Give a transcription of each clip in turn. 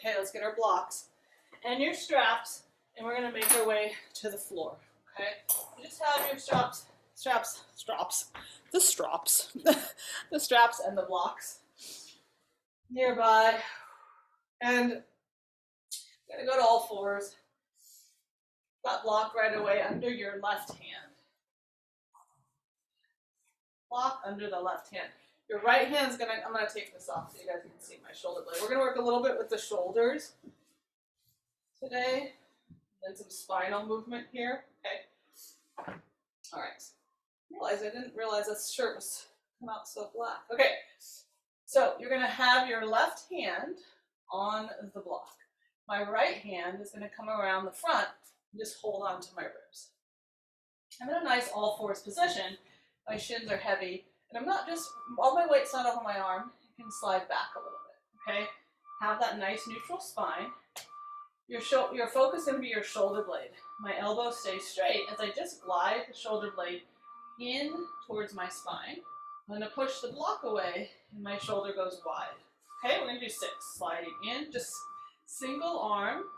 Okay, let's get our blocks and your straps, and we're gonna make our way to the floor. Okay, you just have your the straps and the blocks nearby, and you're gonna go to all fours. That block right away under your left hand. Block under the left hand. Your right hand's gonna, I'm gonna take this off so you guys can see my shoulder blade. We're gonna work a little bit with the shoulders today, and some spinal movement here. Okay. All right. I didn't realize this shirt was come out so black. Okay. So you're gonna have your left hand on the block. My right hand is gonna come around the front and just hold on to my ribs. I'm in a nice all fours position. My shins are heavy, and I'm not just, all my weight's not over my arm. You can slide back a little bit, okay? Have that nice neutral spine. Your focus is going to be your shoulder blade. My elbow stays straight as I just glide the shoulder blade in towards my spine. I'm going to push the block away, and my shoulder goes wide. Okay, we're going to do 6. Sliding in, just single arm,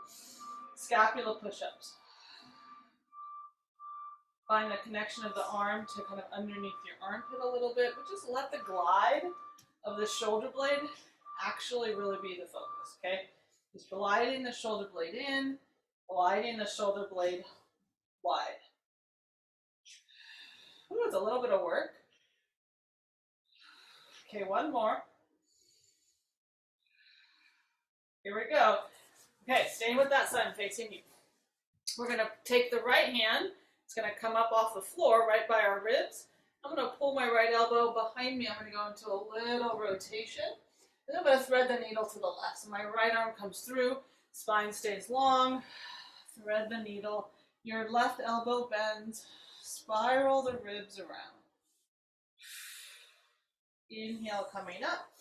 scapula push-ups. Find the connection of the arm to kind of underneath your armpit a little bit, but just let the glide of the shoulder blade actually really be the focus, okay? Just gliding the shoulder blade in, gliding the shoulder blade wide. Ooh, it's a little bit of work. Okay, one more. Here we go. Okay, staying with that side and facing you. We're gonna take the right hand. It's going to come up off the floor right by our ribs. I'm going to pull my right elbow behind me. I'm going to go into a little rotation. Then I'm going to thread the needle to the left. So my right arm comes through, spine stays long, thread the needle. Your left elbow bends, spiral the ribs around. Inhale, coming up.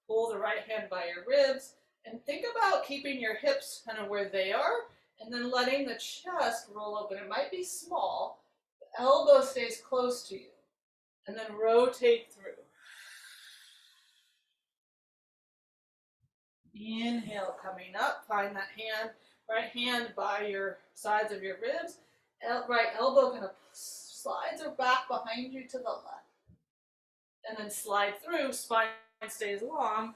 Pull the right hand by your ribs. And think about keeping your hips kind of where they are, and then letting the chest roll open. It might be small. The elbow stays close to you. And then rotate through. Inhale, coming up. Find that hand, right hand by your sides of your ribs. Right elbow kind of slides or back behind you to the left. And then slide through. Spine stays long.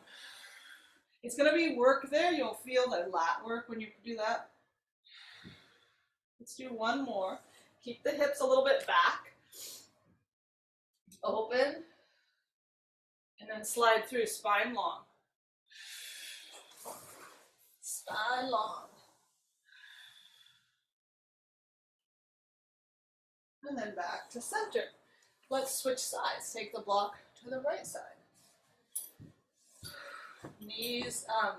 It's going to be work there. You'll feel the lat work when you do that. Let's do one more. Keep the hips a little bit back. Open. And then slide through, spine long. Spine long. And then back to center. Let's switch sides. Take the block to the right side. Knees, a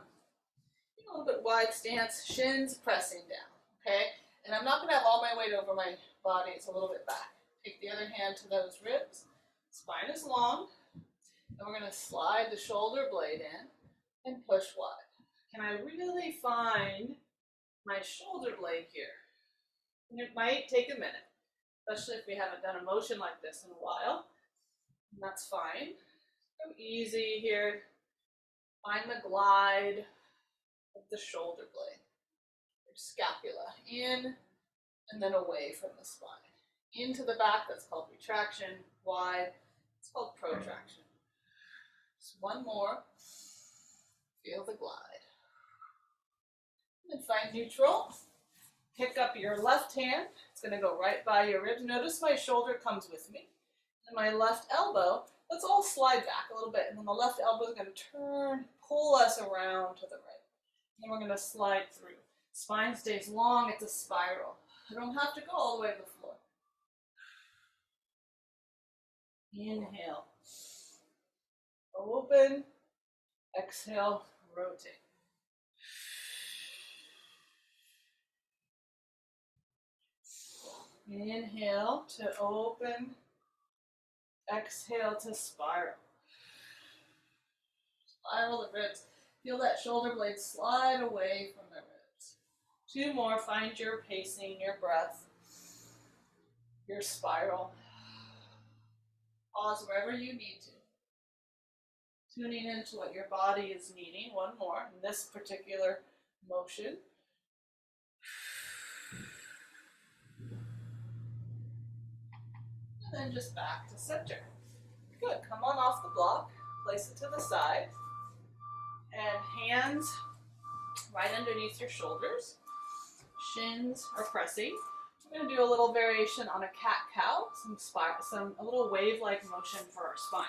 little bit wide stance, shins pressing down, okay? And I'm not going to have all my weight over my body. It's a little bit back. Take the other hand to those ribs. Spine is long. And we're going to slide the shoulder blade in and push wide. Can I really find my shoulder blade here? And it might take a minute, especially if we haven't done a motion like this in a while. And that's fine. Go easy here. Find the glide of the shoulder blade. Your scapula in and then away from the spine. Into the back, that's called retraction. Wide, it's called protraction. Just one more. Feel the glide. And find neutral. Pick up your left hand. It's going to go right by your ribs. Notice my shoulder comes with me. And my left elbow, let's all slide back a little bit. And then the left elbow is going to turn, pull us around to the right. And then we're going to slide through. Spine stays long. It's a spiral. I don't have to go all the way to the floor. Inhale. Open. Exhale. Rotate. Inhale to open. Exhale to spiral. Spiral the ribs. Feel that shoulder blade slide away from the ribs. Two more. Find your pacing, your breath, your spiral. Pause wherever you need to. Tuning into what your body is needing. One more. In this particular motion. And then just back to center. Good, come on off the block, place it to the side, and hands right underneath your shoulders. Shins are pressing. We're going to do a little variation on a cat-cow, a little wave-like motion for our spine.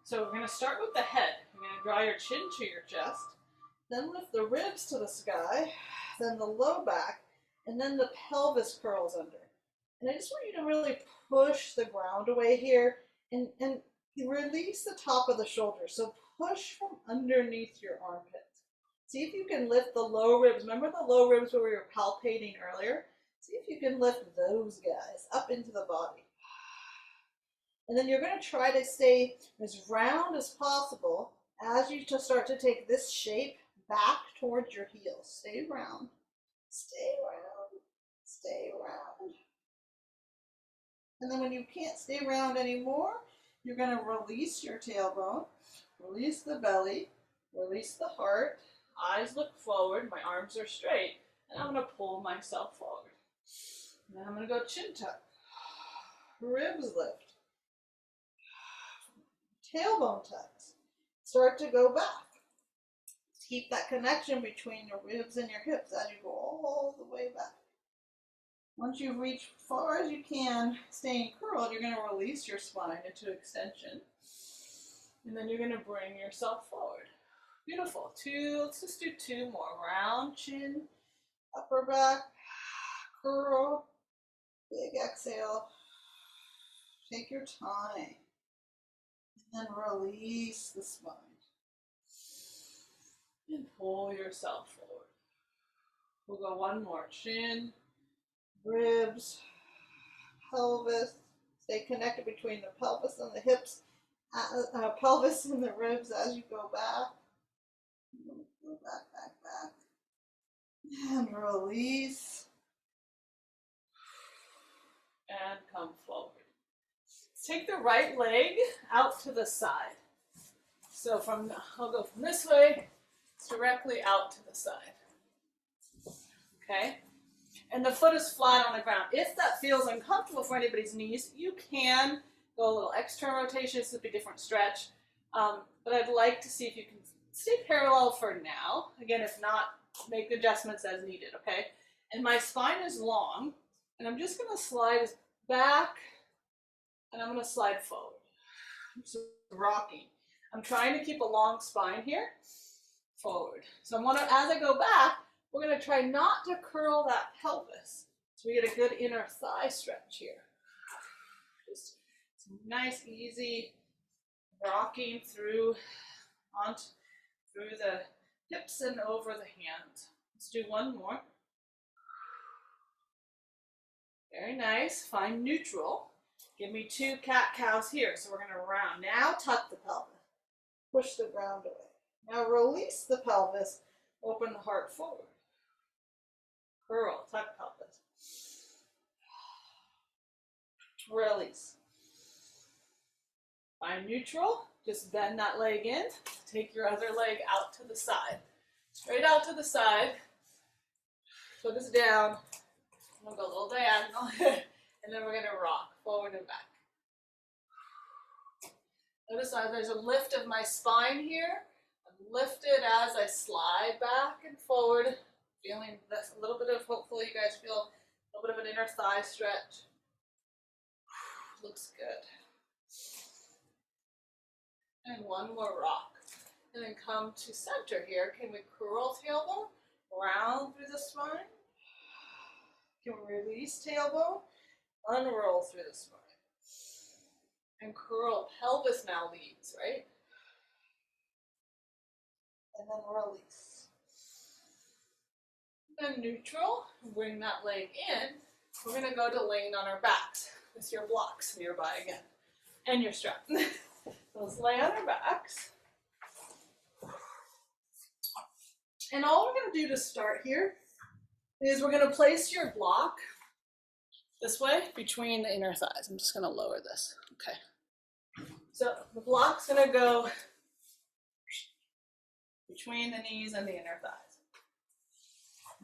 So we're going to start with the head. You're going to draw your chin to your chest, then lift the ribs to the sky, then the low back, and then the pelvis curls under. And I just want you to really push the ground away here and release the top of the shoulder. So push from underneath your armpits. See if you can lift the low ribs. Remember the low ribs where we were palpating earlier? See if you can lift those guys up into the body. And then you're going to try to stay as round as possible as you start to take this shape back towards your heels. Stay round. Stay round. Stay round. And then when you can't stay round anymore, you're going to release your tailbone, release the belly, release the heart. Eyes look forward, my arms are straight, and I'm going to pull myself forward. And then I'm going to go chin tuck, ribs lift, tailbone tucks. Start to go back. Keep that connection between your ribs and your hips as you go all the way back. Once you reach far as you can, staying curled, you're going to release your spine into extension. And then you're going to bring yourself forward. Beautiful. Let's just do 2 more. Round chin, upper back, curl, big exhale. Take your time. And then release the spine. And pull yourself forward. We'll go 1 more. Chin, ribs, pelvis. Stay connected between the pelvis and the hips, pelvis and the ribs as you go back. Go back, back, back. And release. And come forward. Take the right leg out to the side. So I'll go from this way, directly out to the side. Okay? And the foot is flat on the ground. If that feels uncomfortable for anybody's knees, you can go a little external rotation. This would be a different stretch. But I'd like to see if you can stay parallel for now. Again, if not, make adjustments as needed, okay? And my spine is long, and I'm just going to slide back, and I'm going to slide forward. I'm just rocking. I'm trying to keep a long spine here, forward. So as I go back, we're going to try not to curl that pelvis. So we get a good inner thigh stretch here. Just some nice, easy rocking through the hips and over the hands. Let's do 1 more. Very nice. Find neutral. Give me 2 cat-cows here. So we're going to round. Now tuck the pelvis. Push the ground away. Now release the pelvis. Open the heart forward. Curl, tuck pelvis. Release. Find neutral. Just bend that leg in. Take your other leg out to the side. Straight out to the side. Foot is down. I'm going to go a little diagonal. And then we're going to rock forward and back. Notice there's a lift of my spine here. I'm lifted as I slide back and forward. Feeling this, a little bit of, hopefully you guys feel a little bit of an inner thigh stretch. Looks good. And 1 more rock. And then come to center here. Can we curl tailbone? Round through the spine. Can we release tailbone? Unroll through the spine. And curl. Pelvis now leads, right? And then release. Then neutral. Bring that leg in. We're going to go to laying on our backs with your blocks nearby again. And your strap. Let's lay on our backs. And all we're going to do to start here is we're going to place your block this way between the inner thighs. I'm just going to lower this. Okay. So the block's going to go between the knees and the inner thighs.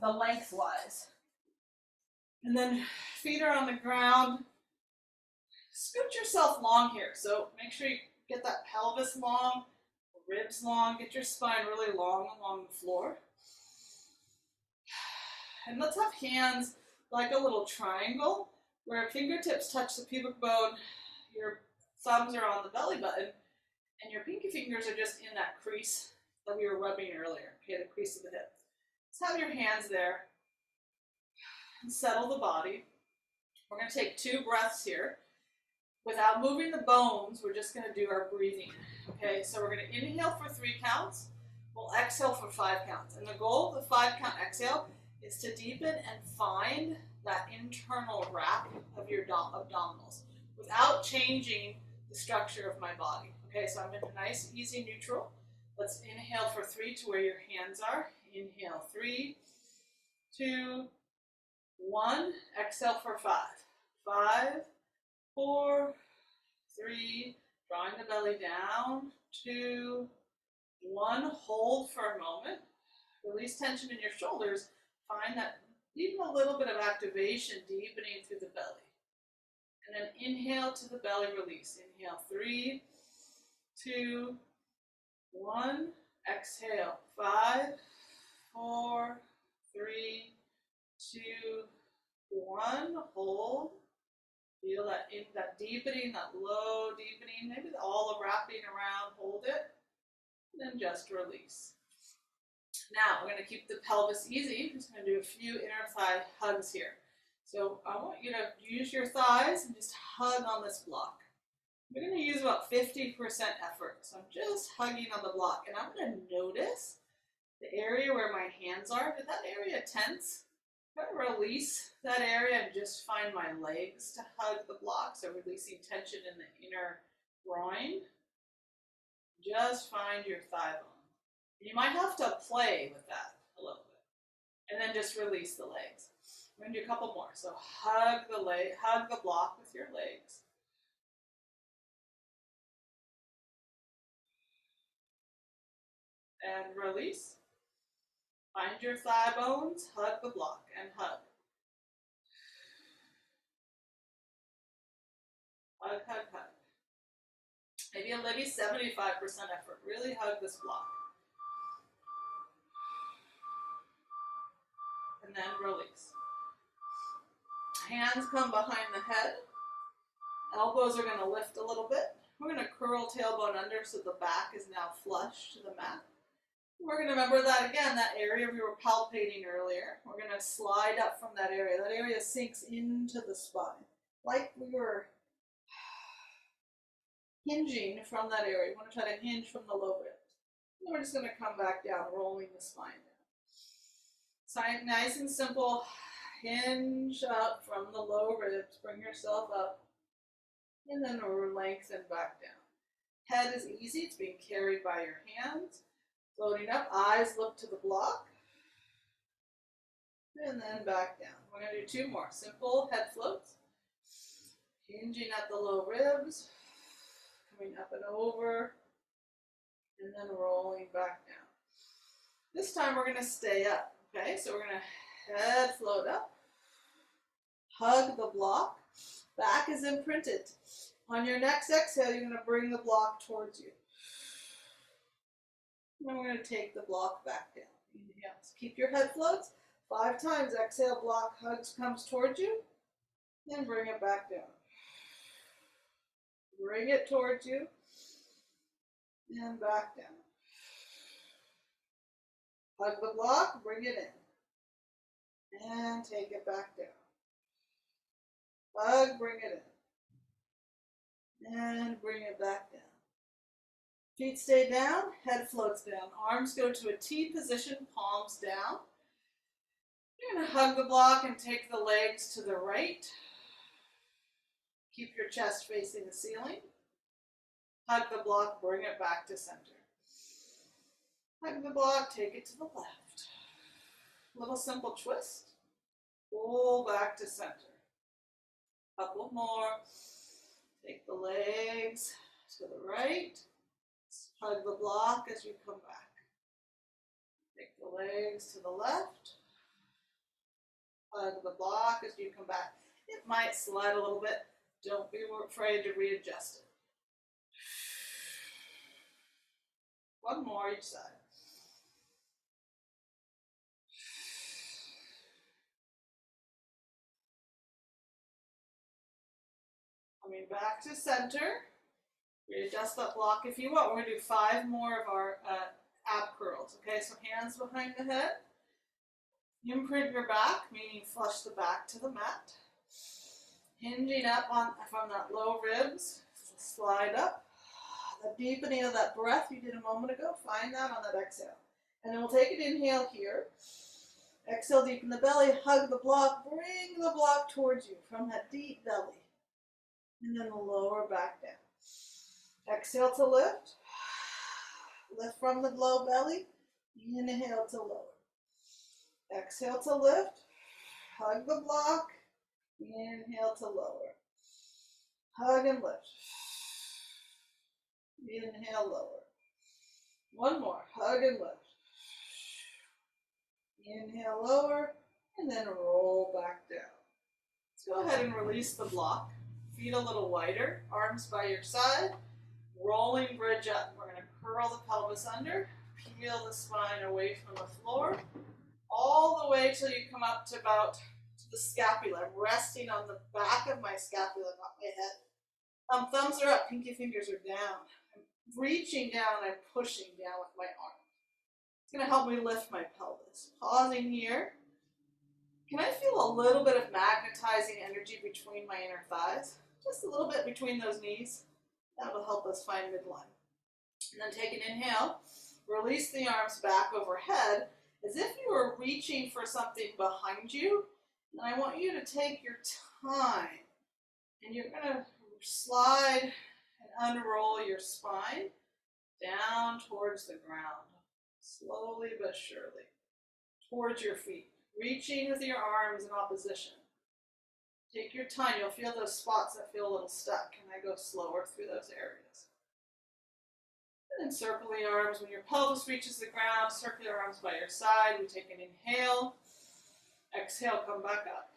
the lengthwise. And then feet are on the ground. Scoot yourself long here. So make sure you get that pelvis long, ribs long, get your spine really long along the floor. And let's have hands like a little triangle where fingertips touch the pubic bone, your thumbs are on the belly button, and your pinky fingers are just in that crease that we were rubbing earlier, okay, the crease of the hip. Let's have your hands there and settle the body. We're going to take 2 breaths here. Without moving the bones, we're just going to do our breathing. Okay, so we're going to inhale for 3 counts. We'll exhale for 5 counts. And the goal of the 5 count exhale is to deepen and find that internal wrap of your abdominals without changing the structure of my body. Okay, so I'm in a nice, easy neutral. Let's inhale for 3 to where your hands are. Inhale, 3, 2, 1. Exhale for 5. 5, 4, 3. Drawing the belly down. 2, 1. Hold for a moment. Release tension in your shoulders. Find that even a little bit of activation deepening through the belly. And then inhale to the belly release. Inhale, 3, 2, 1. Exhale, 5, 4, 3, 2, 1. Hold. Feel that that deepening, that low deepening, maybe all the wrapping around. Hold it. And then just release. Now, we're going to keep the pelvis easy. I'm just going to do a few inner thigh hugs here. So I want you to use your thighs and just hug on this block. We're going to use about 50% effort. So I'm just hugging on the block. And I'm going to notice the area where my hands are. Did that area tense? I'm going to release that area and just find my legs to hug the block. So releasing tension in the inner groin. Just find your thigh bone. You might have to play with that a little bit. And then just release the legs. We're going to do a couple more. So hug the block with your legs. And release. Find your thigh bones, hug the block, and hug. Hug, hug, hug. Maybe 75% effort. Really hug this block. And then release. Hands come behind the head. Elbows are going to lift a little bit. We're going to curl tailbone under so the back is now flush to the mat. We're going to remember that again, that area we were palpating earlier. We're going to slide up from that area. That area sinks into the spine. Like we were hinging from that area. We want to try to hinge from the low ribs. And we're just going to come back down, rolling the spine down. Nice and simple. Hinge up from the low ribs. Bring yourself up. And then lengthen back down. Head is easy. It's being carried by your hands. Floating up. Eyes look to the block. And then back down. We're going to do 2 more. Simple head floats. Hinging at the low ribs. Coming up and over. And then rolling back down. This time we're going to stay up. Okay, so we're going to head float up. Hug the block. Back is imprinted. On your next exhale, you're going to bring the block towards you. And then we're going to take the block back down. Inhale. So keep your head floats. 5 times. Exhale, block hugs, comes towards you. Then bring it back down. Bring it towards you. And back down. Hug the block, bring it in. And take it back down. Hug, bring it in. And bring it back down. Feet stay down, head floats down. Arms go to a T position, palms down. You're going to hug the block and take the legs to the right. Keep your chest facing the ceiling. Hug the block, bring it back to center. Hug the block, take it to the left. Little simple twist. Pull back to center. Couple more. Take the legs to the right. Hug the block as you come back. Take the legs to the left. Hug the block as you come back. It might slide a little bit. Don't be afraid to readjust it. One more each side. Coming back to center. Readjust that block if you want. We're going to do 5 more of our ab curls. Okay, so hands behind the head. Imprint your back, meaning flush the back to the mat. Hinging up from that low ribs. Slide up. The deepening of that breath you did a moment ago, find that on that exhale. And then we'll take an inhale here. Exhale, deepen the belly, hug the block, bring the block towards you from that deep belly. And then lower back down. Exhale to lift. Lift from the low belly. Inhale to lower. Exhale to lift. Hug the block. Inhale to lower. Hug and lift. Inhale, lower. One more. Hug and lift. Inhale, lower. And then roll back down. Let's go ahead and release the block. Feet a little wider. Arms by your side. Rolling bridge up. We're going to curl the pelvis under. Peel the spine away from the floor. All the way till you come up to about the scapula. I'm resting on the back of my scapula, not my head. Thumbs are up. Pinky fingers are down. Reaching down, I'm pushing down with my arm. It's going to help me lift my pelvis. Pausing here. Can I feel a little bit of magnetizing energy between my inner thighs? Just a little bit between those knees. That will help us find midline. And then take an inhale. Release the arms back overhead as if you were reaching for something behind you. And I want you to take your time. And you're going to slide and unroll your spine down towards the ground, slowly but surely, towards your feet, reaching with your arms in opposition. Take your time. You'll feel those spots that feel a little stuck, and I go slower through those areas. And then circle the arms. When your pelvis reaches the ground, circle your arms by your side. We take an inhale. Exhale, come back up.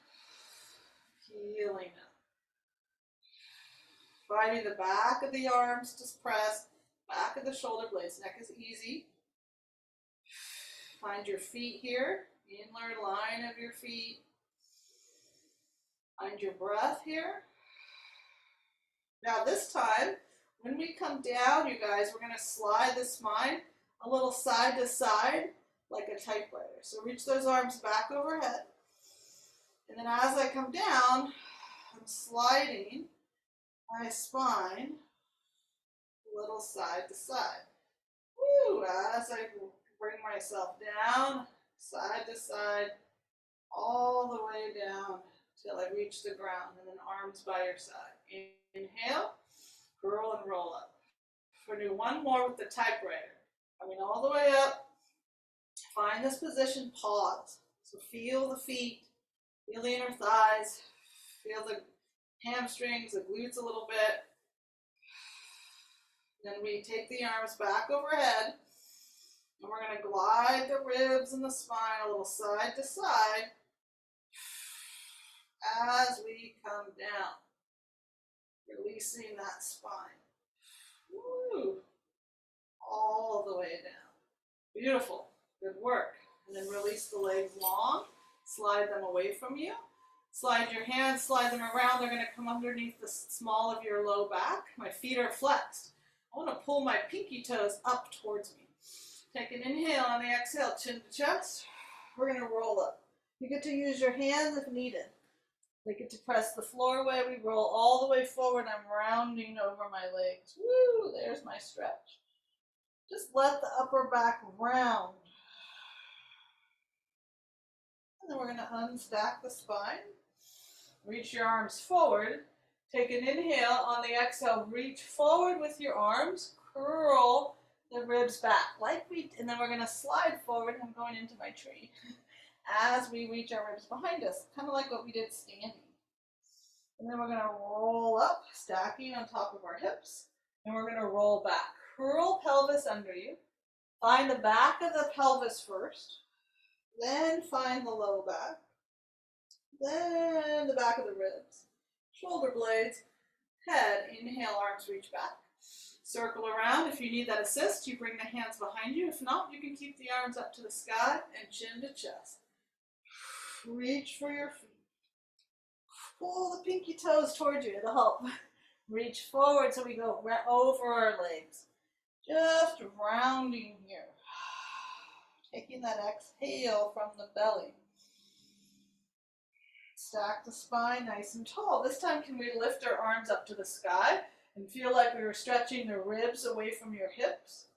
Healing up. Finding the back of the arms, just press. Back of the shoulder blades. Neck is easy. Find your feet here. Inner line of your feet. Find your breath here. Now this time, when we come down, you guys, we're going to slide the spine a little side to side like a typewriter. So reach those arms back overhead. And then as I come down, I'm sliding my spine a little side to side. Woo! As I bring myself down, side to side, all the way down till I reach the ground, and then arms by your side. Inhale, curl and roll up. We're going to do one more with the typewriter. Coming all the way up, find this position, pause. So feel the feet, feel the inner thighs, feel the hamstrings, the glutes a little bit. Then we take the arms back overhead, and we're going to glide the ribs and the spine a little side to side as we come down, releasing that spine. Woo! All the way down. Beautiful. Good work. And then release the legs long. Slide them away from you. Slide your hands, slide them around. They're going to come underneath the small of your low back. My feet are flexed. I want to pull my pinky toes up towards me. Take an inhale on the exhale, chin to chest. We're going to roll up. You get to use your hands if needed. We get to press the floor away. We roll all the way forward. I'm rounding over my legs. Woo! There's my stretch. Just let the upper back round. And then we're going to unstack the spine. Reach your arms forward. Take an inhale. On the exhale, reach forward with your arms. Curl the ribs back. And then we're going to slide forward. I'm going into my tree. As we reach our ribs behind us. Kind of like what we did standing. And then we're going to roll up, stacking on top of our hips. And we're going to roll back. Curl pelvis under you. Find the back of the pelvis first. Then find the low back. then the back of the ribs, shoulder blades, head. Inhale, arms reach back. Circle around. If you need that assist, you bring the hands behind you. If not, you can keep the arms up to the sky and chin to chest. Reach for your feet. Pull the pinky toes towards you. It'll help. Reach forward so we go over our legs. Just rounding here. Taking that exhale from the belly. Stack the spine nice and tall. This time, can we lift our arms up to the sky and feel like we were stretching the ribs away from your hips?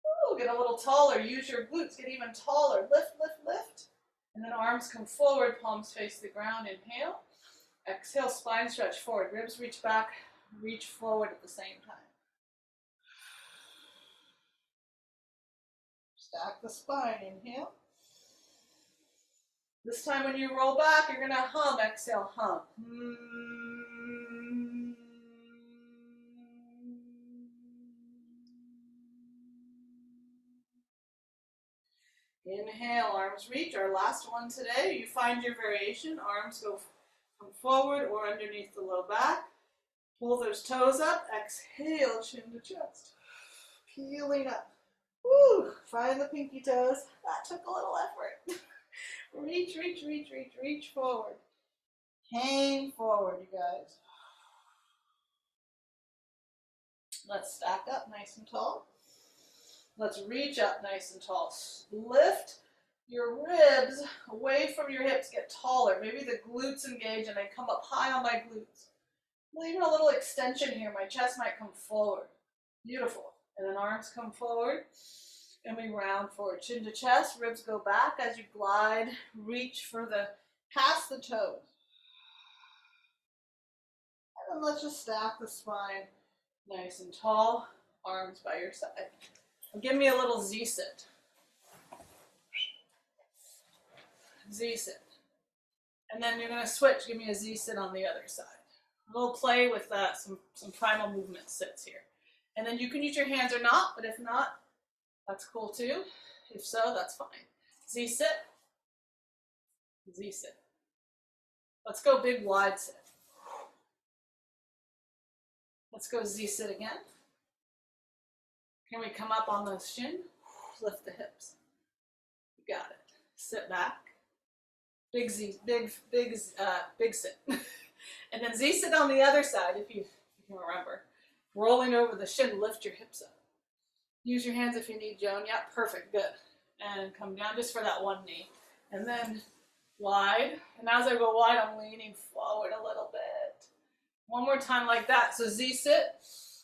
Ooh, get a little taller. Use your glutes. Get even taller. Lift, lift, lift. And then arms come forward. Palms face the ground. Inhale. Exhale. Spine stretch forward. Ribs reach back. Reach forward at the same time. Stack the spine. Inhale. This time when you roll back, you're going to hum. Exhale, hum. Inhale, arms reach. Our last one today. You find your variation. Arms come forward or underneath the low back. Pull those toes up. Exhale, chin to chest. Peeling up. Woo! Find the pinky toes. That took a little effort. Reach, reach, reach, reach, reach forward. Hang forward, you guys. Let's stack up nice and tall. Let's reach up nice and tall. Lift your ribs away from your hips. Get taller. Maybe the glutes engage and they come up high on my glutes. Even a little extension here. My chest might come forward. Beautiful. And then arms come forward. And we round forward, chin to chest, ribs go back as you glide, reach for past the toes. And then let's just stack the spine nice and tall, arms by your side. And give me a little Z-sit. Z-sit. And then you're going to switch, give me a Z-sit on the other side. A little play with some primal movement sits here. And then you can use your hands or not, but if not, that's cool too. If so, that's fine. Z-sit. Z-sit. Let's go big wide sit. Let's go Z-sit again. Can we come up on the shin? Lift the hips. You got it. Sit back. Big sit. And then Z-sit on the other side, if you can remember. Rolling over the shin, lift your hips up. Use your hands if you need, Joan. Yeah, perfect, good. And come down just for that one knee. And then wide. And as I go wide, I'm leaning forward a little bit. One more time like that. So Z-sit,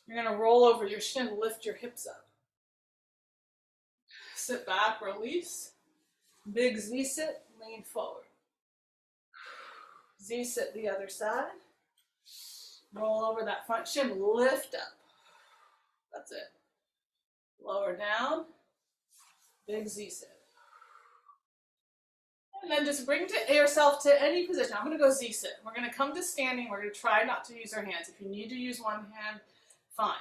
you're going to roll over your shin, lift your hips up. Sit back, release. Big Z-sit, lean forward. Z-sit the other side. Roll over that front shin, lift up. That's it. Lower down, big Z-sit. And then just bring yourself to any position. I'm going to go Z-sit. We're going to come to standing. We're going to try not to use our hands. If you need to use one hand, fine.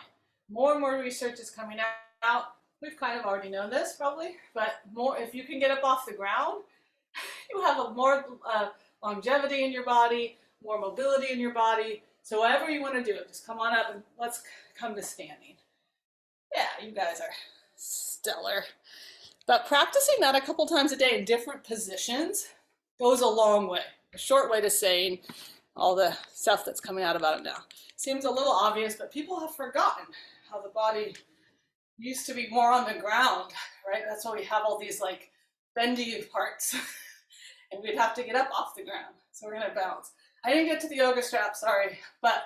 More and more research is coming out. We've kind of already known this probably, but more if you can get up off the ground, you have a more longevity in your body, more mobility in your body. So whatever you want to do, just come on up and let's come to standing. Yeah, you guys are stellar. But practicing that a couple times a day in different positions goes a long way. A short way to saying all the stuff that's coming out about it now. Seems a little obvious, but people have forgotten how the body used to be more on the ground, right? That's why we have all these like bendy parts. And we'd have to get up off the ground. So we're going to bounce. I didn't get to the yoga strap, sorry, but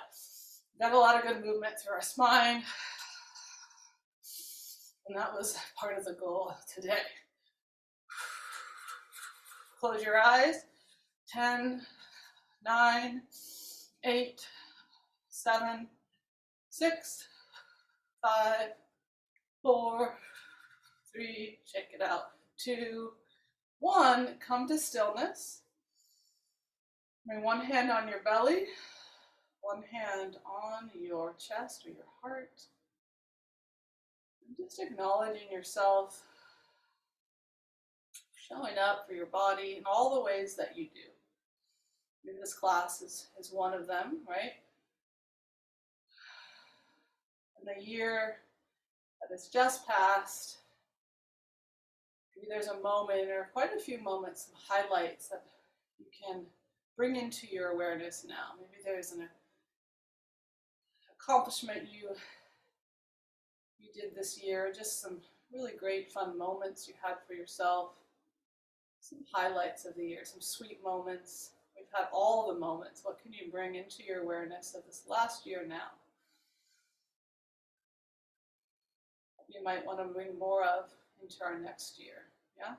got a lot of good movement through our spine. And that was part of the goal today. Close your eyes. 10, 9, 8, 7, 6, 5, 4, 3, check it out, 2, 1, come to stillness. Bring one hand on your belly, one hand on your chest or your heart. And just acknowledging yourself, showing up for your body in all the ways that you do. Maybe this class is one of them, right? And the year that has just passed, maybe there's a moment or quite a few moments, some highlights that you can bring into your awareness now. Maybe there's an accomplishment you did this year, just some really great fun moments you had for yourself, some highlights of the year, some sweet moments. We've had all the moments. What can you bring into your awareness of this last year now? You might want to bring more of into our next year. Yeah?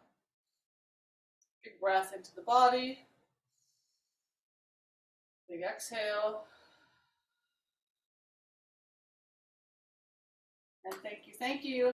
Big breath into the body. Big exhale. And thank you, thank you.